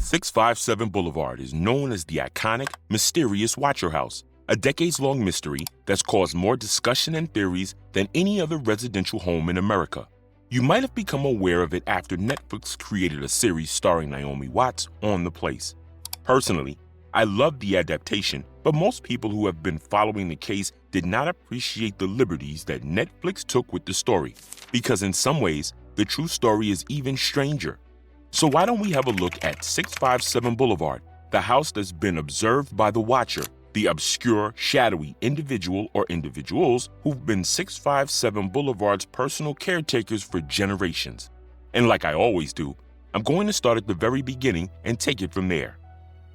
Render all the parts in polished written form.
657 Boulevard is known as the iconic, mysterious Watcher House, a decades-long mystery that's caused more discussion and theories than any other residential home in America. You might have become aware of it after Netflix created a series starring Naomi Watts on the place. Personally, I love the adaptation, but most people who have been following the case did not appreciate the liberties that Netflix took with the story, because in some ways, the true story is even stranger. So why don't we have a look at 657 Boulevard, the house that's been observed by the Watcher, the obscure, shadowy individual or individuals who've been 657 Boulevard's personal caretakers for generations. And like I always do, I'm going to start at the very beginning and take it from there.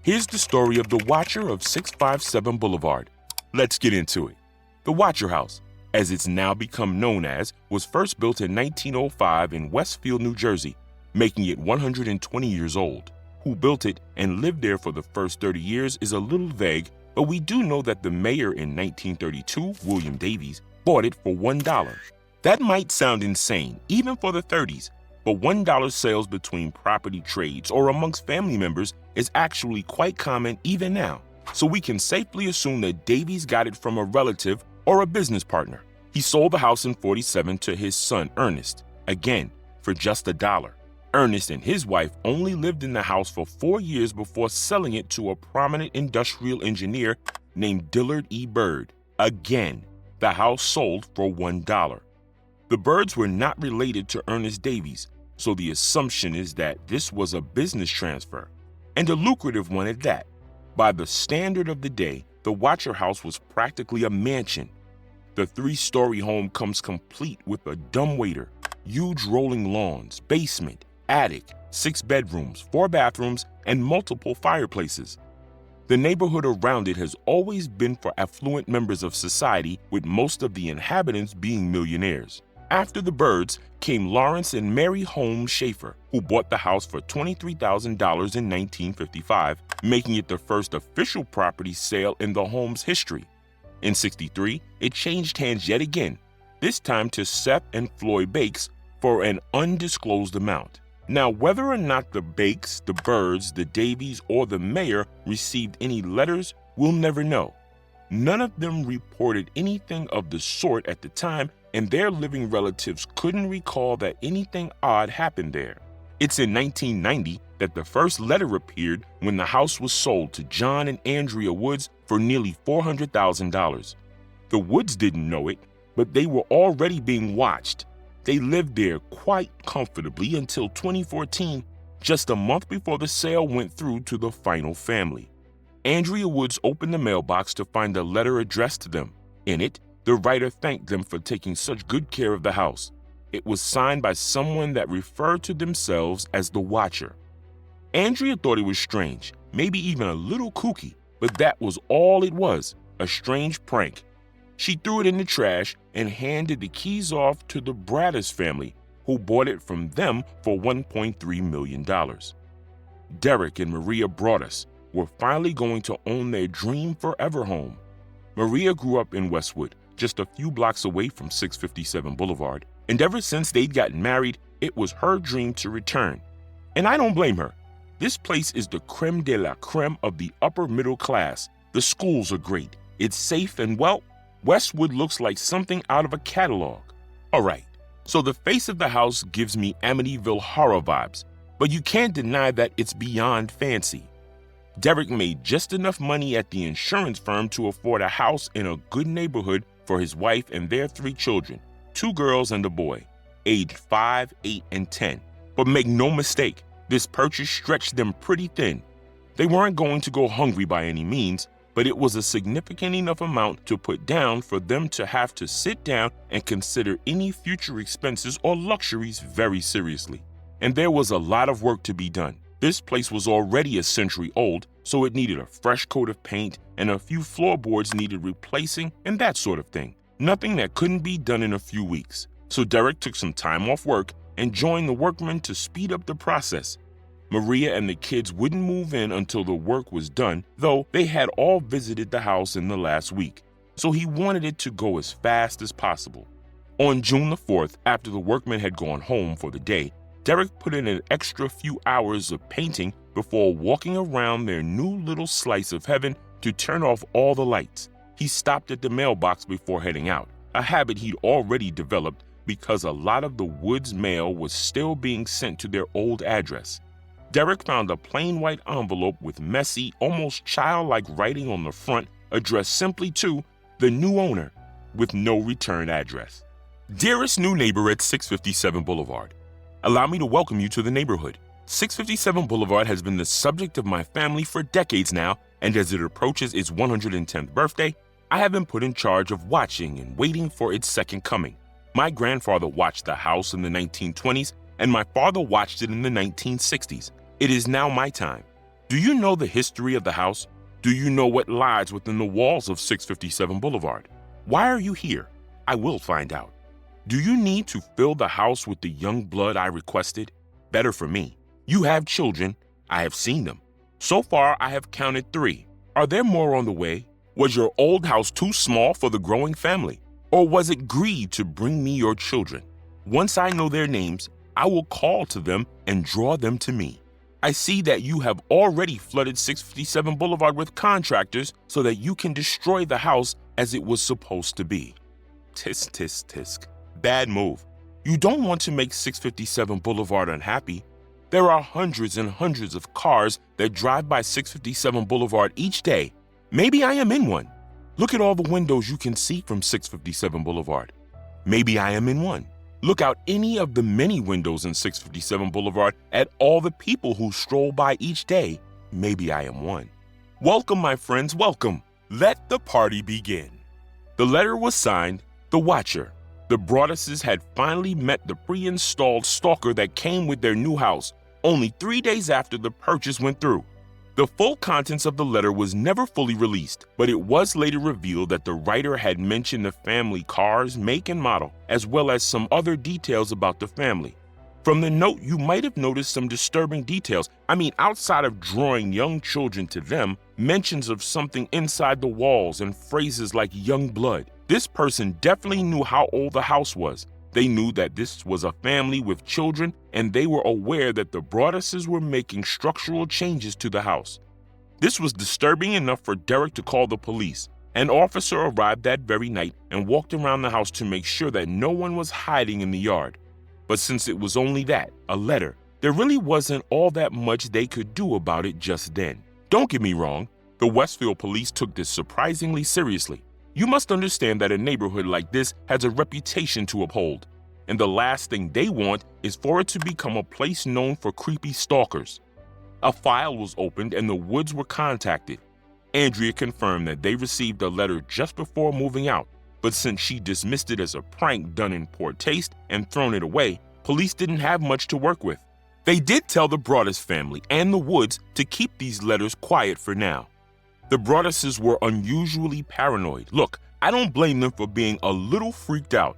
Here's the story of the Watcher of 657 Boulevard. Let's get into it. The Watcher House, as it's now become known as, was first built in 1905 in Westfield, New Jersey, making it 120 years old. Who built it and lived there for the first 30 years is a little vague, but we do know that the mayor in 1932, William Davies, bought it for $1. That might sound insane, even for the 30s, but $1 sales between property trades or amongst family members is actually quite common even now. So we can safely assume that Davies got it from a relative or a business partner. He sold the house in '47 to his son, Ernest, again, for just $1. Ernest and his wife only lived in the house for 4 years before selling it to a prominent industrial engineer named Dillard E. Bird. Again, the house sold for $1. The Birds were not related to Ernest Davies, so the assumption is that this was a business transfer, and a lucrative one at that. By the standard of the day, the Watcher House was practically a mansion. The 3-story home comes complete with a dumbwaiter, huge rolling lawns, basement, attic, 6 bedrooms, 4 bathrooms, and multiple fireplaces. The neighborhood around it has always been for affluent members of society, with most of the inhabitants being millionaires. After the Birds came Lawrence and Mary Holmes Schaefer, who bought the house for $23,000 in 1955, making it the first official property sale in the home's history. In '63, it changed hands yet again, this time to Seth and Floyd Bakes for an undisclosed amount. Now, whether or not the Bakes, the Birds, the Davies, or the mayor received any letters, we'll never know. None of them reported anything of the sort at the time, and their living relatives couldn't recall that anything odd happened there. It's in 1990 that the first letter appeared when the house was sold to John and Andrea Woods for nearly $400,000. The Woods didn't know it, but they were already being watched. They lived there quite comfortably until 2014, just a month before the sale went through to the final family. Andrea Woods opened the mailbox to find a letter addressed to them. In it, the writer thanked them for taking such good care of the house. It was signed by someone that referred to themselves as the Watcher. Andrea thought it was strange, maybe even a little kooky, but that was all it was, a strange prank. She threw it in the trash and handed the keys off to the Broaddus family, who bought it from them for $1.3 million. Derek and Maria Broaddus were finally going to own their dream forever home. Maria grew up in Westwood, just a few blocks away from 657 Boulevard, and ever since they'd gotten married, it was her dream to return. And I don't blame her. This place is the creme de la creme of the upper middle class. The schools are great. It's safe and, well, Westwood looks like something out of a catalog. All right, so the face of the house gives me Amityville horror vibes, but you can't deny that it's beyond fancy. Derek made just enough money at the insurance firm to afford a house in a good neighborhood for his wife and their 3 children, 2 girls and a boy, aged 5, 8, and 10. But make no mistake, this purchase stretched them pretty thin. They weren't going to go hungry by any means, but it was a significant enough amount to put down for them to have to sit down and consider any future expenses or luxuries very seriously. And there was a lot of work to be done. This place was already a century old, so it needed a fresh coat of paint and a few floorboards needed replacing and that sort of thing. Nothing that couldn't be done in a few weeks. So Derek took some time off work and joined the workmen to speed up the process. Maria and the kids wouldn't move in until the work was done, though they had all visited the house in the last week, so he wanted it to go as fast as possible. On June the 4th, after the workmen had gone home for the day, Derek put in an extra few hours of painting before walking around their new little slice of heaven to turn off all the lights. He stopped at the mailbox before heading out, a habit he'd already developed because a lot of the Woods mail was still being sent to their old address. Derek found a plain white envelope with messy, almost childlike writing on the front addressed simply to the new owner, with no return address. Dearest new neighbor at 657 Boulevard, allow me to welcome you to the neighborhood. 657 Boulevard has been the subject of my family for decades now, and as it approaches its 110th birthday, I have been put in charge of watching and waiting for its second coming. My grandfather watched the house in the 1920s, and my father watched it in the 1960s. It is now my time. Do you know the history of the house? Do you know what lies within the walls of 657 Boulevard? Why are you here? I will find out. Do you need to fill the house with the young blood I requested? Better for me. You have children. I have seen them. So far, I have counted 3. Are there more on the way? Was your old house too small for the growing family? Or was it greed to bring me your children? Once I know their names, I will call to them and draw them to me. I see that you have already flooded 657 Boulevard with contractors so that you can destroy the house as it was supposed to be. Tisk, tisk, tisk. Bad move. You don't want to make 657 Boulevard unhappy. There are hundreds and hundreds of cars that drive by 657 Boulevard each day. Maybe I am in one. Look at all the windows you can see from 657 Boulevard. Maybe I am in one. Look out any of the many windows in 657 Boulevard at all the people who stroll by each day. Maybe I am one. Welcome, my friends, welcome. Let the party begin. The letter was signed, The Watcher. The Broadduses had finally met the pre-installed stalker that came with their new house, only 3 days after the purchase went through. The full contents of the letter was never fully released, but it was later revealed that the writer had mentioned the family car's make and model, as well as some other details about the family. From the note, you might have noticed some disturbing details. Outside of drawing young children to them, mentions of something inside the walls and phrases like young blood. This person definitely knew how old the house was. They knew that this was a family with children, and they were aware that the Broadduses were making structural changes to the house. This was disturbing enough for Derek to call the police. An officer arrived that very night and walked around the house to make sure that no one was hiding in the yard. But since it was only that, a letter, there really wasn't all that much they could do about it just then. Don't get me wrong, the Westfield police took this surprisingly seriously. You must understand that a neighborhood like this has a reputation to uphold, and the last thing they want is for it to become a place known for creepy stalkers. A file was opened and the Woods were contacted. Andrea confirmed that they received a letter just before moving out, but since she dismissed it as a prank done in poor taste and thrown it away, police didn't have much to work with. They did tell the Broaddus family and the Woods to keep these letters quiet for now. The Broadduses were unusually paranoid. Look, I don't blame them for being a little freaked out.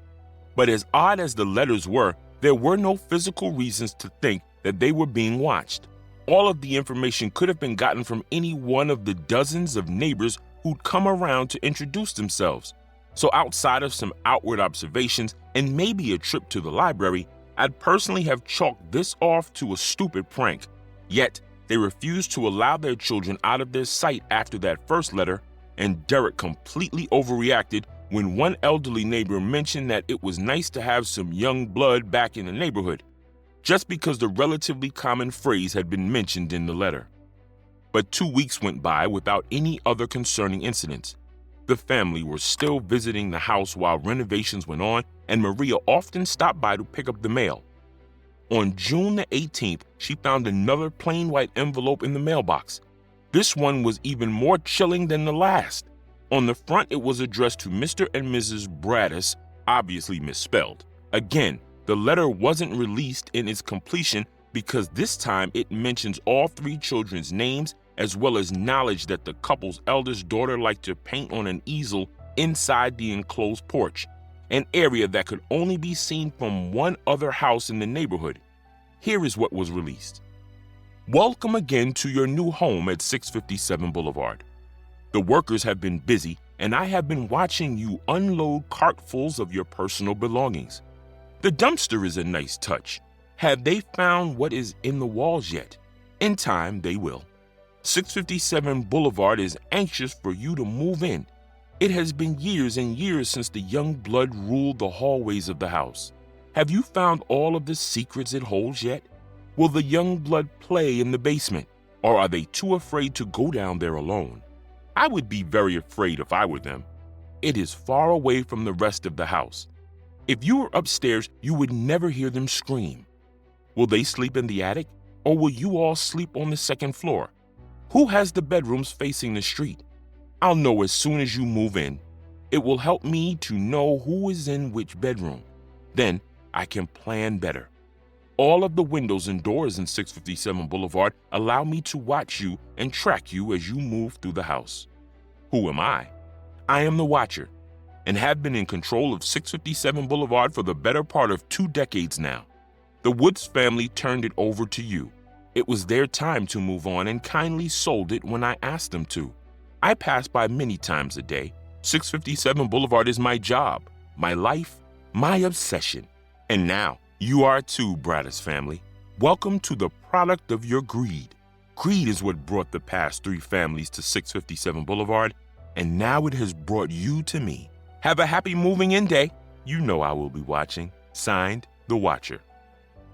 But as odd as the letters were, there were no physical reasons to think that they were being watched. All of the information could have been gotten from any one of the dozens of neighbors who'd come around to introduce themselves. So outside of some outward observations and maybe a trip to the library, I'd personally have chalked this off to a stupid prank. Yet, they refused to allow their children out of their sight after that first letter, and Derek completely overreacted when one elderly neighbor mentioned that it was nice to have some young blood back in the neighborhood, just because the relatively common phrase had been mentioned in the letter. But 2 weeks went by without any other concerning incidents. The family were still visiting the house while renovations went on, and Maria often stopped by to pick up the mail. On June the 18th, she found another plain white envelope in the mailbox. This one was even more chilling than the last. On the front, it was addressed to Mr. and Mrs. Broaddus, obviously misspelled. Again, the letter wasn't released in its completion because this time it mentions all 3 children's names as well as knowledge that the couple's eldest daughter liked to paint on an easel inside the enclosed porch, an area that could only be seen from one other house in the neighborhood. Here is what was released. Welcome again to your new home at 657 Boulevard. The workers have been busy, and I have been watching you unload cartfuls of your personal belongings. The dumpster is a nice touch. Have they found what is in the walls yet? In time, they will. 657 Boulevard is anxious for you to move in. It has been years and years since the young blood ruled the hallways of the house. Have you found all of the secrets it holds yet? Will the young blood play in the basement, or are they too afraid to go down there alone? I would be very afraid if I were them. It is far away from the rest of the house. If you were upstairs, you would never hear them scream. Will they sleep in the attic, or will you all sleep on the second floor? Who has the bedrooms facing the street? I'll know as soon as you move in. It will help me to know who is in which bedroom. Then I can plan better. All of the windows and doors in 657 Boulevard allow me to watch you and track you as you move through the house. Who am I? I am the Watcher, and have been in control of 657 Boulevard for the better part of 2 decades now. The Woods family turned it over to you. It was their time to move on and kindly sold it when I asked them to. I pass by many times a day. 657 Boulevard is my job, my life, my obsession. And now, you are too, Broaddus family. Welcome to the product of your greed. Greed is what brought the past 3 families to 657 Boulevard, and now it has brought you to me. Have a happy moving in day. You know I will be watching. Signed, The Watcher.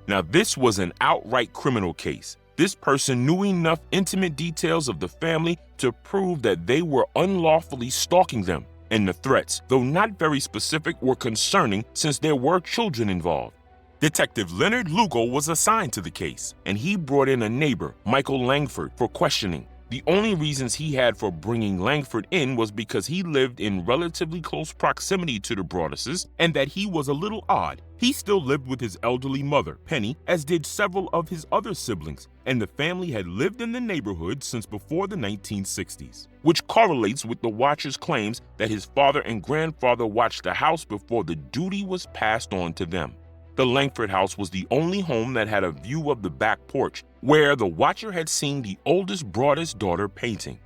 Now, this was an outright criminal case. This person knew enough intimate details of the family to prove that they were unlawfully stalking them, and the threats, though not very specific, were concerning since there were children involved. Detective Leonard Lugo was assigned to the case, and he brought in a neighbor, Michael Langford, for questioning. The only reasons he had for bringing Langford in was because he lived in relatively close proximity to the Broadduses and that he was a little odd. He still lived with his elderly mother, Penny, as did several of his other siblings, and the family had lived in the neighborhood since before the 1960s, which correlates with the Watcher's claims that his father and grandfather watched the house before the duty was passed on to them. The Langford house was the only home that had a view of the back porch, where the Watcher had seen the oldest Broaddus daughter painting.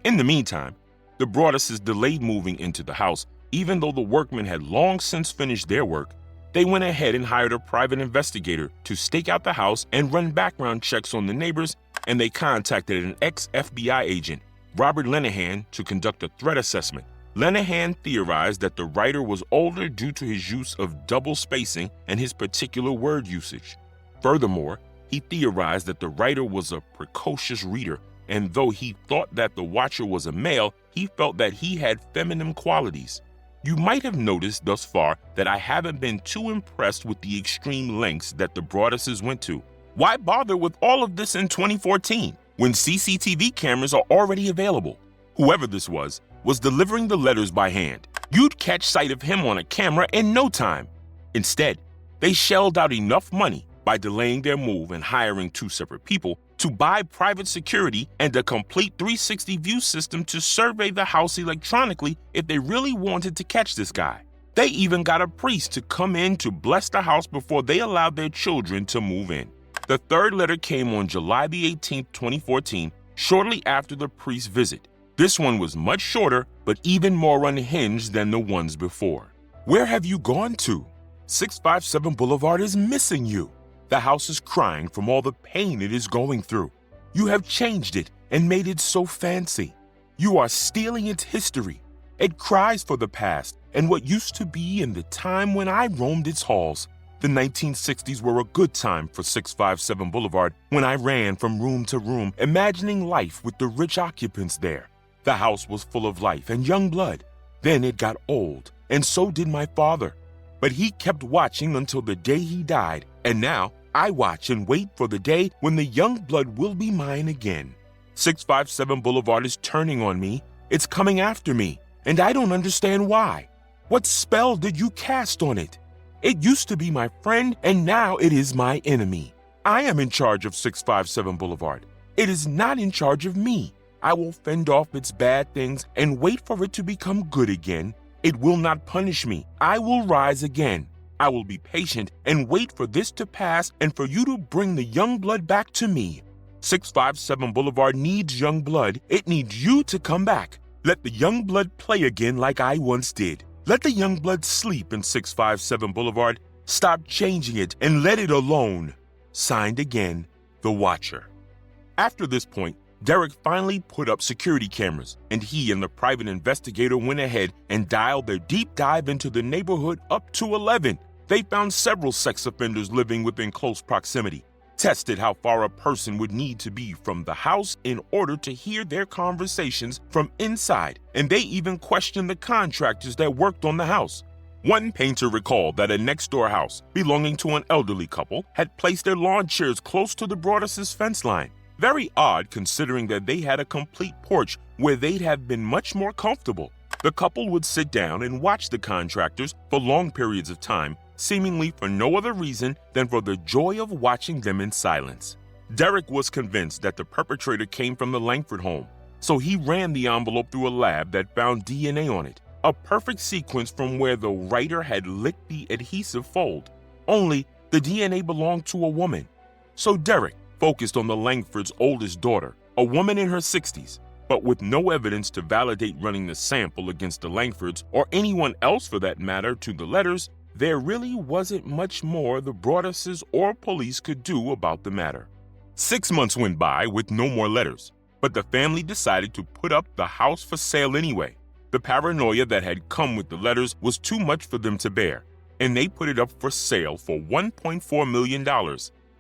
In the meantime, the Broadduses delayed moving into the house, even though the workmen had long since finished their work. They went ahead and hired a private investigator to stake out the house and run background checks on the neighbors, and they contacted an ex-FBI agent, Robert Lenahan, to conduct a threat assessment. Lenahan theorized that the writer was older due to his use of double spacing and his particular word usage. Furthermore, he theorized that the writer was a precocious reader, and though he thought that the Watcher was a male, he felt that he had feminine qualities. You might have noticed thus far that I haven't been too impressed with the extreme lengths that the Broadduses went to. Why bother with all of this in 2014 when CCTV cameras are already available? Whoever this was delivering the letters by hand. You'd catch sight of him on a camera in no time. Instead, they shelled out enough money by delaying their move and hiring 2 separate people to buy private security and a complete 360 view system to survey the house electronically if they really wanted to catch this guy. They even got a priest to come in to bless the house before they allowed their children to move in. The 3rd letter came on July the 18th, 2014, shortly after the priest's visit. This one was much shorter, but even more unhinged than the ones before. Where have you gone to? 657 Boulevard is missing you. The house is crying from all the pain it is going through. You have changed it and made it so fancy. You are stealing its history. It cries for the past and what used to be in the time when I roamed its halls. The 1960s were a good time for 657 Boulevard when I ran from room to room, imagining life with the rich occupants there. The house was full of life and young blood. Then it got old, and so did my father. But he kept watching until the day he died, and now I watch and wait for the day when the young blood will be mine again. 657 Boulevard is turning on me. It's coming after me, and I don't understand why. What spell did you cast on it? It used to be my friend, and now it is my enemy. I am in charge of 657 Boulevard. It is not in charge of me. I will fend off its bad things and wait for it to become good again. It will not punish me. I will rise again. I will be patient and wait for this to pass and for you to bring the young blood back to me. 657 Boulevard needs young blood. It needs you to come back. Let the young blood play again like I once did. Let the young blood sleep in 657 Boulevard. Stop changing it and let it alone. Signed again, The Watcher. After this point, Derek finally put up security cameras, and he and the private investigator went ahead and dialed their deep dive into the neighborhood up to 11. They found several sex offenders living within close proximity, tested how far a person would need to be from the house in order to hear their conversations from inside, and they even questioned the contractors that worked on the house. One painter recalled that a next-door house belonging to an elderly couple had placed their lawn chairs close to the Broaddus' fence line. Very odd considering that they had a complete porch where they'd have been much more comfortable. The couple would sit down and watch the contractors for long periods of time, seemingly for no other reason than for the joy of watching them in silence. Derek was convinced that the perpetrator came from the Langford home, so he ran the envelope through a lab that found DNA on it, a perfect sequence from where the writer had licked the adhesive fold. Only the DNA belonged to a woman. So Derek focused on the Langford's oldest daughter, a woman in her 60s, but with no evidence to validate running the sample against the Langfords or anyone else for that matter to the letters, there really wasn't much more the Broadduses or police could do about the matter. 6 months went by with no more letters, but the family decided to put up the house for sale anyway. The paranoia that had come with the letters was too much for them to bear, and they put it up for sale for $1.4 million,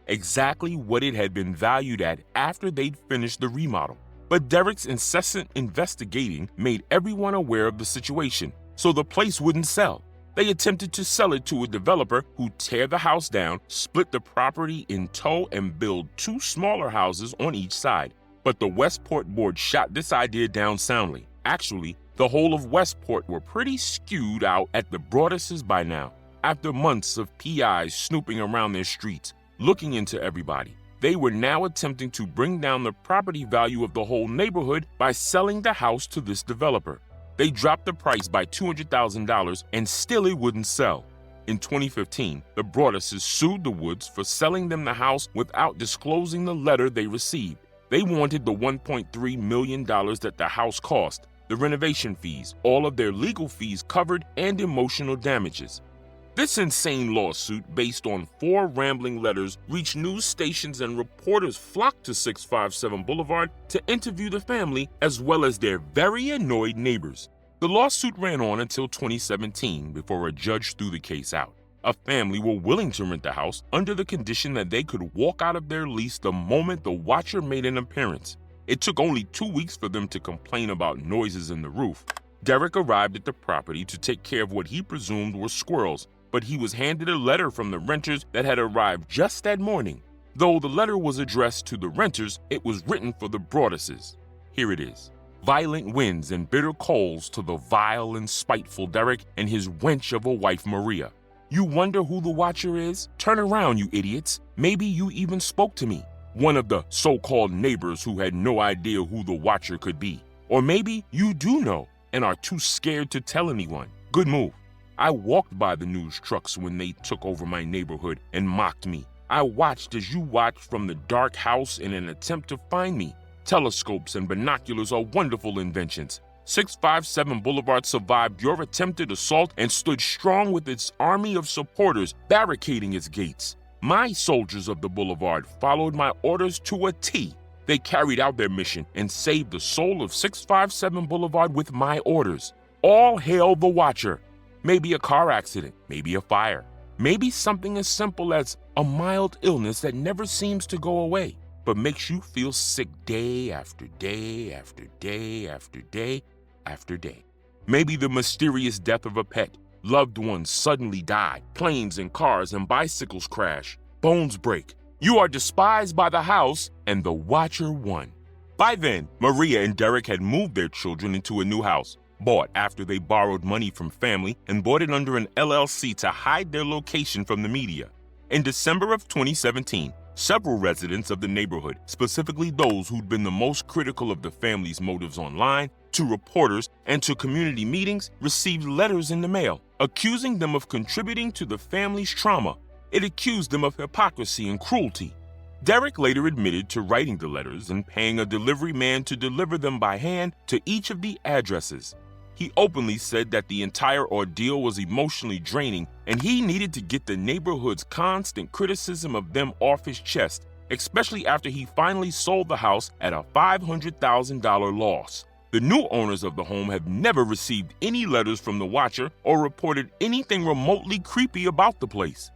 exactly what it had been valued at after they'd finished the remodel. But Derek's incessant investigating made everyone aware of the situation, so the place wouldn't sell. They attempted to sell it to a developer who'd tear the house down, split the property in two, and build 2 smaller houses on each side. But the Westport board shot this idea down soundly. Actually, the whole of Westport were pretty skewed out at the Broadduses by now. After months of PIs snooping around their streets, looking into everybody, they were now attempting to bring down the property value of the whole neighborhood by selling the house to this developer. They dropped the price by $200,000 and still it wouldn't sell. In 2015, the Broadduses sued the Woods for selling them the house without disclosing the letter they received. They wanted the $1.3 million that the house cost, the renovation fees, all of their legal fees covered, and emotional damages. This insane lawsuit, based on 4 rambling letters, reached news stations and reporters flocked to 657 Boulevard to interview the family as well as their very annoyed neighbors. The lawsuit ran on until 2017 before a judge threw the case out. A family were willing to rent the house under the condition that they could walk out of their lease the moment the watcher made an appearance. It took only 2 weeks for them to complain about noises in the roof. Derek arrived at the property to take care of what he presumed were squirrels, but he was handed a letter from the renters that had arrived just that morning. Though the letter was addressed to the renters, it was written for the Broadduses. Here it is. Violent winds and bitter coals to the vile and spiteful Derek and his wench of a wife Maria. You wonder who the watcher is? Turn around, you idiots. Maybe you even spoke to me, one of the so-called neighbors who had no idea who the watcher could be. Or maybe you do know and are too scared to tell anyone. Good move. I walked by the news trucks when they took over my neighborhood and mocked me. I watched as you watched from the dark house in an attempt to find me. Telescopes and binoculars are wonderful inventions. 657 Boulevard survived your attempted assault and stood strong with its army of supporters barricading its gates. My soldiers of the Boulevard followed my orders to a T. They carried out their mission and saved the soul of 657 Boulevard with my orders. All hail the Watcher. Maybe a car accident, maybe a fire, maybe something as simple as a mild illness that never seems to go away, but makes you feel sick day after day after day after day after day. Maybe the mysterious death of a pet. Loved ones suddenly die, planes and cars and bicycles crash, bones break. You are despised by the house, and the Watcher won. By then, Maria and Derek had moved their children into a new house, bought after they borrowed money from family and bought it under an LLC to hide their location from the media. In December of 2017, several residents of the neighborhood, specifically those who'd been the most critical of the family's motives online, to reporters, and to community meetings, received letters in the mail accusing them of contributing to the family's trauma. It accused them of hypocrisy and cruelty. Derek later admitted to writing the letters and paying a delivery man to deliver them by hand to each of the addresses. He openly said that the entire ordeal was emotionally draining and he needed to get the neighborhood's constant criticism of them off his chest. especially after he finally sold the house at a $500,000 loss. The new owners of the home have never received any letters from the watcher or reported anything remotely creepy about the place.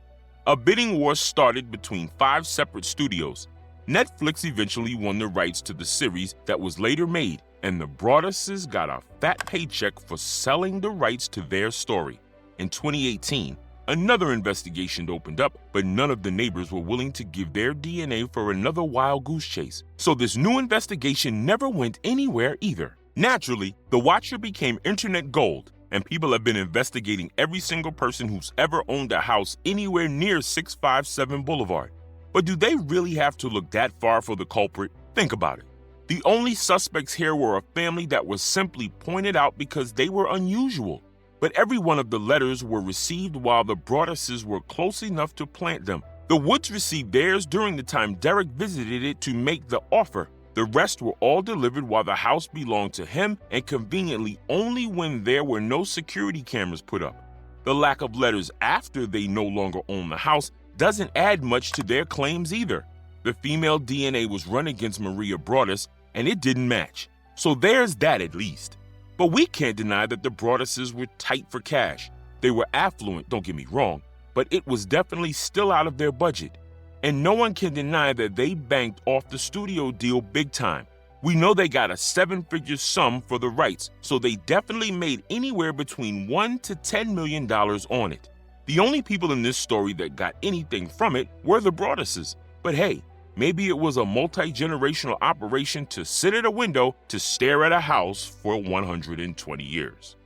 A bidding war started between 5 separate studios. Netflix eventually won the rights to the series that was later made, and the Broadduses got a fat paycheck for selling the rights to their story. In 2018, another investigation opened up, but none of the neighbors were willing to give their DNA for another wild goose chase. So this new investigation never went anywhere either. Naturally, the watcher became internet gold, and people have been investigating every single person who's ever owned a house anywhere near 657 Boulevard. But do they really have to look that far for the culprit? Think about it. The only suspects here were a family that was simply pointed out because they were unusual. But every one of the letters were received while the Broadduses were close enough to plant them. The Woods received theirs during the time Derek visited it to make the offer. The rest were all delivered while the house belonged to him, and conveniently only when there were no security cameras put up. The lack of letters after they no longer own the house doesn't add much to their claims either. The female DNA was run against Maria Broaddus, and it didn't match. So there's that at least. But we can't deny that the Broadduses were tight for cash. They were affluent, don't get me wrong, but it was definitely still out of their budget. And no one can deny that they banked off the studio deal big time. We know they got a 7-figure sum for the rights, so they definitely made anywhere between $1 to $10 million on it. The only people in this story that got anything from it were the Broadduses. But hey, maybe it was a multi-generational operation to sit at a window to stare at a house for 120 years.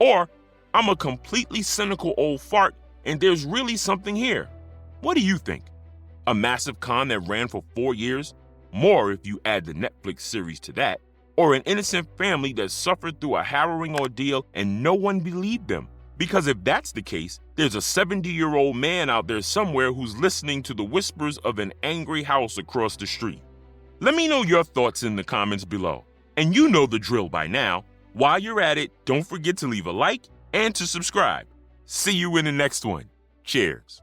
Or I'm a completely cynical old fart and there's really something here. What do you think? A massive con that ran for 4 years? More if you add the Netflix series to that. Or an innocent family that suffered through a harrowing ordeal and no one believed them? Because if that's the case, there's a 70-year-old man out there somewhere who's listening to the whispers of an angry house across the street. Let me know your thoughts in the comments below. And you know the drill by now. While you're at it, don't forget to leave a like and to subscribe. See you in the next one. Cheers.